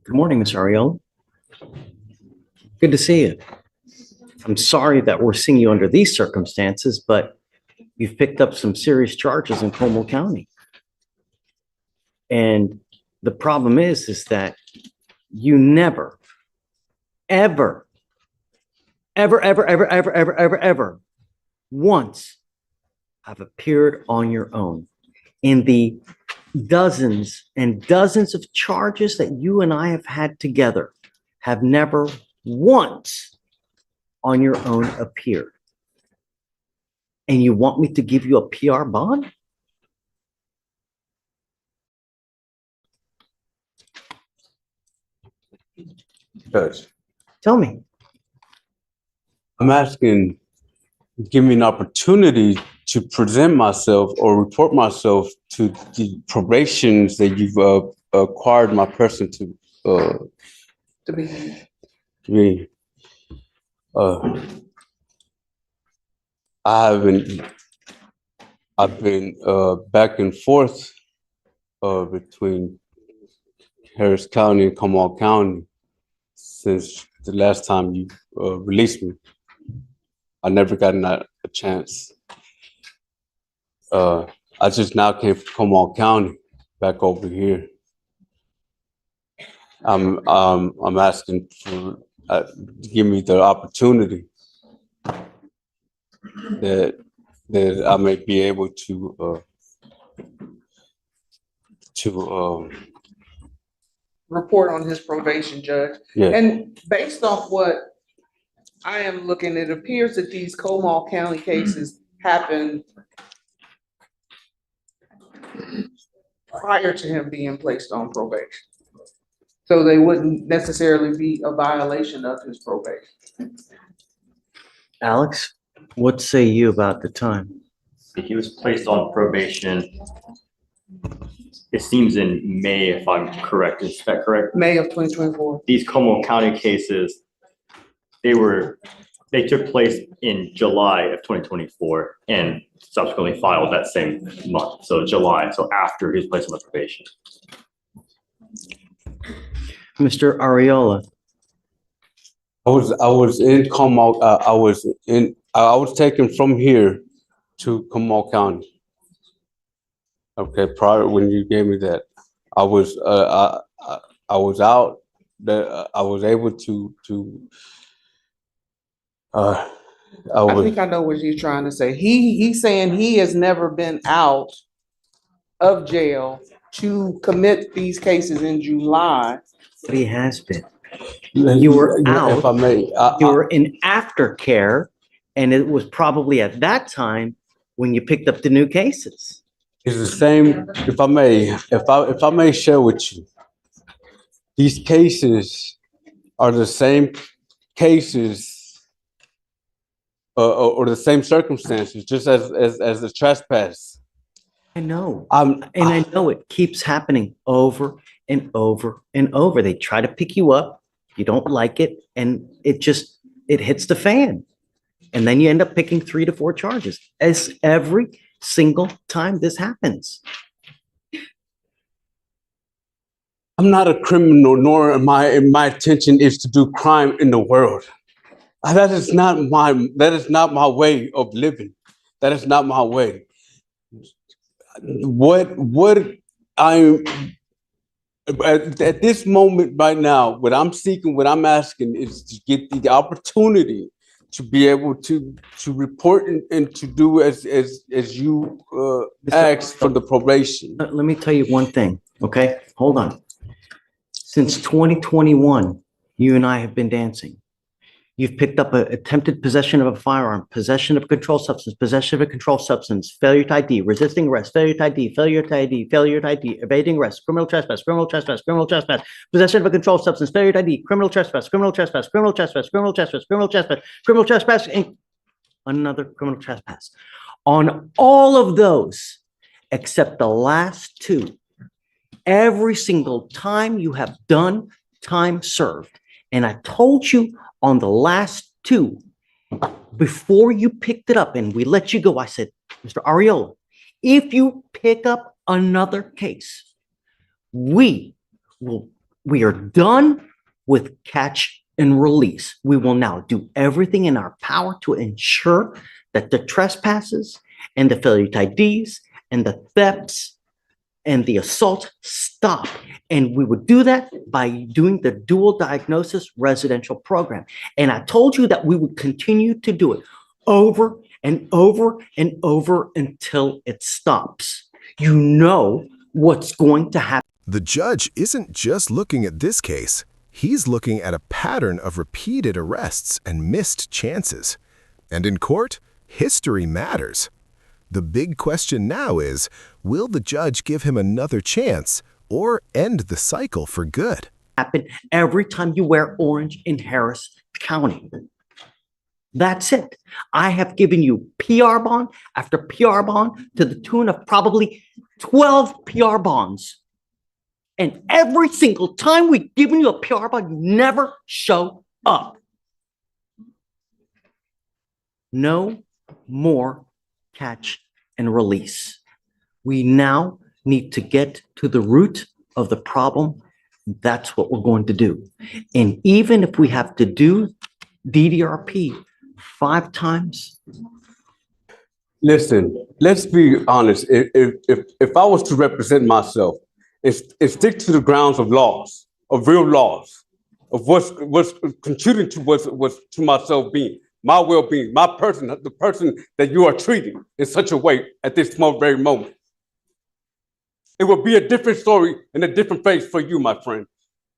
Good morning, Ms. Ariel. Good to see you. I'm sorry that we're seeing you under these circumstances, but you've picked up some serious charges in Como County. And the problem is that you never, ever once have appeared on your own in the dozens and dozens of charges that you and I have had together. Have never once on your own appeared. And you want me to give you a PR bond? Judge, Tell me. I'm asking, give me an opportunity to present myself or report myself to the probations that you've acquired my person to be. I've been back and forth between Harris County and Comal County since the last time you released me. I never gotten a chance. I just now came from Comal County back over here. I'm asking for to give me the opportunity that I may be able to report on his probation, Judge. yeah. And based off what I am looking, it appears that these Comal County cases happened prior to him being placed on probation. So they wouldn't necessarily be a violation of his probation. Alex, what say you about the time? He was placed on probation, it seems in May, if I'm correct. Is that correct? May of 2024. These Como County cases, they took place in July of 2024 and subsequently filed that same month. So July, so after he was placed on the probation. Mr. Ariola, I was in Comal. I was taken from here to Comal County. Okay, prior when you gave me that, I was out. That I was able to. I think I know what you're trying to say. He's saying he has never been out of jail to commit these cases in July. but he has been. You were out. If I may, You were in aftercare, and it was probably at that time when you picked up the new cases. it's the same. If I may share with you, these cases are the same cases or the same circumstances, just as the trespass. I know. And I know it keeps happening over and over and over. They try to pick you up, you don't like it, and it hits the fan. And then you end up picking 3 to 4 charges as every single time this happens. I'm not a criminal, nor am my intention is to do crime in the world. That is not my way of living. That is not my way. What I'm at this moment right now, what I'm seeking, what I'm asking is to get the opportunity to be able to report and to do as you asked for the probation. Let me tell you one thing, okay? Hold on. Since 2021, you and I have been dancing. You've picked up an attempted possession of a firearm, possession of a controlled substance, possession of a controlled substance, failure to ID, resisting arrest, failure to ID, failure to ID, failure to ID, evading arrest, criminal trespass, criminal trespass, criminal trespass, possession of a controlled substance, failure to ID, criminal trespass, criminal trespass, criminal trespass, criminal trespass, criminal trespass, criminal trespass, and another criminal trespass. On all of those, except the last 2, every single time you have done time served. And I told you on the last 2, before you picked it up and we let you go, I said, Mr. Ariola, if you pick up another case, we are done with catch and release. We will now do everything in our power to ensure that the trespasses and the failure to IDs and the thefts and the assault stop. And we would do that by doing the dual diagnosis residential program. And I told you that we would continue to do it over and over and over until it stops. You know what's going to happen. The judge isn't just looking at this case. He's looking at a pattern of repeated arrests and missed chances. And in court, history matters. The big question now is, will the judge give him another chance or end the cycle for good? Happen every time you wear orange in Harris County. That's it. I have given you PR bond after PR bond to the tune of probably 12 PR bonds. And every single time we've given you a PR bond, you never show up. No more catch and release. We now need to get to the root of the problem. That's what we're going to do. And even if we have to do DDRP 5 times. Listen, let's be honest. If I was to represent myself, it's stick to the grounds of laws, of real laws, of what's contributing to what's to myself being, my well-being, my person, the person that you are treating in such a way at this very moment. It will be a different story and a different face for you, my friend.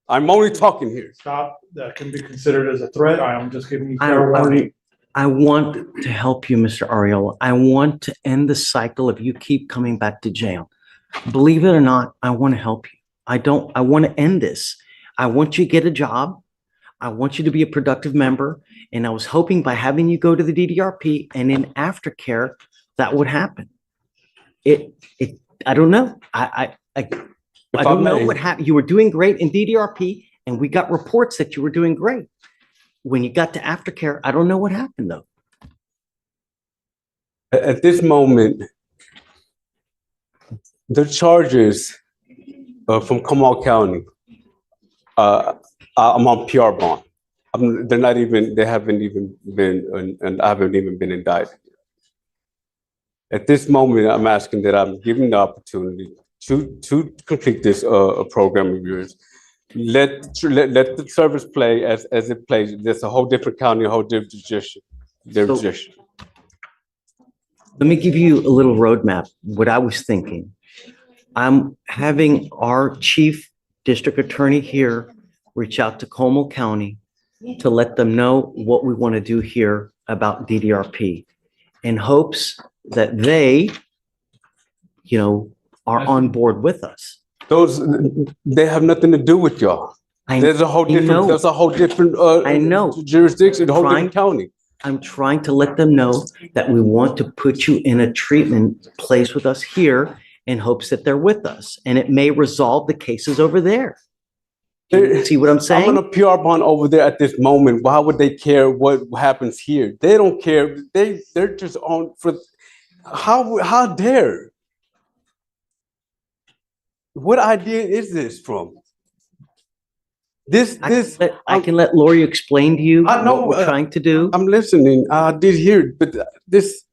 I'm only talking here. Stop. That can be considered as a threat. I am just giving you fair warning. I want to help you, Mr. Ariola. I want to end the cycle of you keep coming back to jail. Believe it or not, I want to help you. I want to end this. I want you to get a job. I want you to be a productive member. And I was hoping by having you go to the DDRP and in aftercare, that would happen. I don't know. I don't know what happened. You were doing great in DDRP and we got reports that you were doing great. When you got to aftercare, I don't know what happened though. At this moment, the charges from Comal County, I'm on PR bond. They haven't even been, and I haven't even been indicted. At this moment, I'm asking that I'm given the opportunity to complete this program of yours. Let the service play as it plays. There's a whole different county, a whole different jurisdiction. Let me give you a little roadmap. What I was thinking. I'm having our chief district attorney here reach out to Comal County to let them know what we want to do here about DDRP in hopes that they, are on board with us. They have nothing to do with y'all. There's a whole different I know. Jurisdiction, a whole different county. I'm trying to let them know that we want to put you in a treatment place with us here in hopes that they're with us. And it may resolve the cases over there. See what I'm saying? I'm on a PR bond over there at this moment. Why would they care what happens here? They don't care. They're just on for how dare? What idea is this from? I can let Lori explain to you what we're trying to do. I'm listening. I did hear, but this.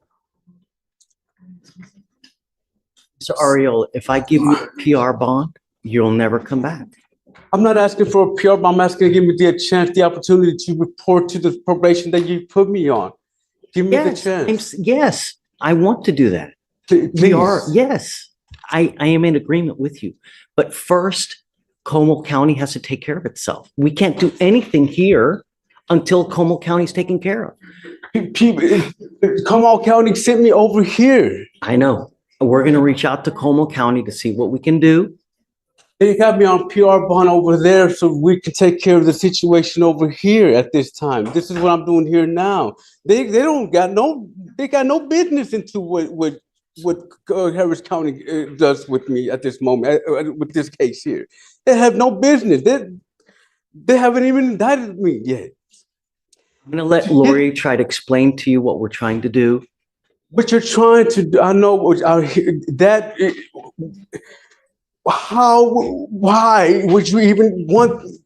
So Ariel, if I give you a PR bond, you'll never come back. I'm not asking for a PR bond. I'm asking to give me the opportunity to report to the probation that you put me on. Give me the chance. Yes, I want to do that. Yes, I am in agreement with you. But first, Comal County has to take care of itself. We can't do anything here until Comal County is taken care of. Comal County sent me over here. I know. We're going to reach out to Comal County to see what we can do. They got me on PR bond over there so we can take care of the situation over here at this time. This is what I'm doing here now. They got no business into what Harris County does with me at this moment, with this case here. They have no business. They haven't even indicted me yet. I'm going to let Lori try to explain to you what we're trying to do. But you're trying to, I know that, why would you even want,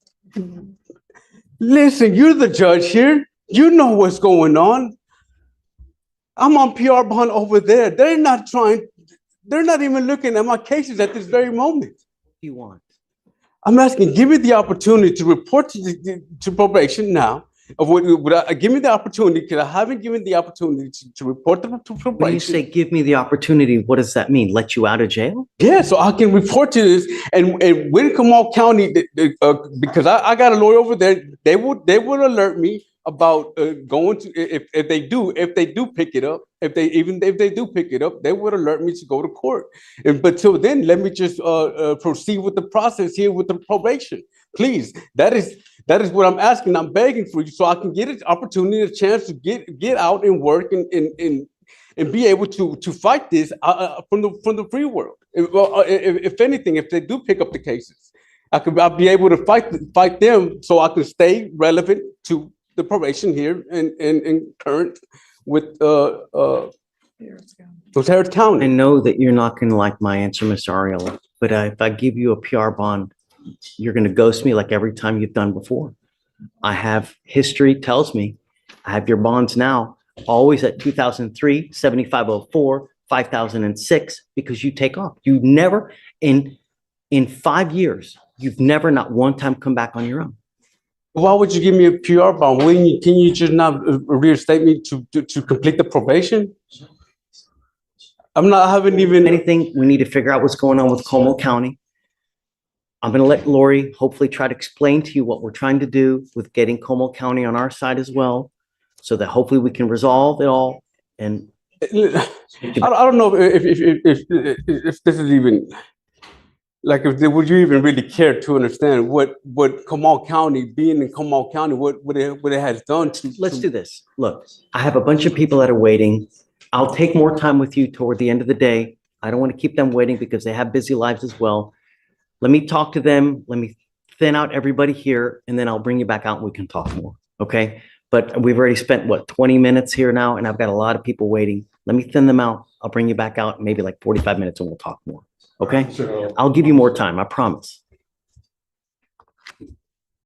listen, you're the judge here. You know what's going on. I'm on PR bond over there. They're not even looking at my cases at this very moment. What do you want? I'm asking, give me the opportunity to report to probation now. Give me the opportunity, because I haven't given the opportunity to report to probation. When you say give me the opportunity, what does that mean? Let you out of jail? Yeah, so I can report to this. And when Comal County, because I got a lawyer over there, they would alert me about going to, if they do pick it up, if they do pick it up, they would alert me to go to court. But till then, let me just proceed with the process here with the probation. Please, that is what I'm asking. I'm begging for you, so I can get an opportunity, a chance to get out and work and be able to fight this from the free world. If anything, if they do pick up the cases, I'll be able to fight them, so I can stay relevant to the probation here and current with Harris County. I know that you're not going to like my answer, Mr. Ariella, but if I give you a PR bond, you're going to ghost me like every time you've done before. I have history tells me I have your bonds now always at 2003, 7504, 5006, because you take off. You never in 5 years, you've never not one time come back on your own. Why would you give me a PR bond? Can you just not reinstate me to complete the probation? I haven't even anything. We need to figure out what's going on with Como County. I'm going to let Lori hopefully try to explain to you what we're trying to do with getting Como County on our side as well, so that hopefully we can resolve it all. And I don't know if this is even like, would you even really care to understand what Comal County, being in Comal County, what it has done to? Let's do this. Look, I have a bunch of people that are waiting. I'll take more time with you toward the end of the day. I don't want to keep them waiting because they have busy lives as well. Let me talk to them. Let me thin out everybody here, and then I'll bring you back out and we can talk more. Okay? But we've already spent, what, 20 minutes here now, and I've got a lot of people waiting. Let me thin them out. I'll bring you back out maybe like 45 minutes and we'll talk more. Okay? So, I'll give you more time. I promise.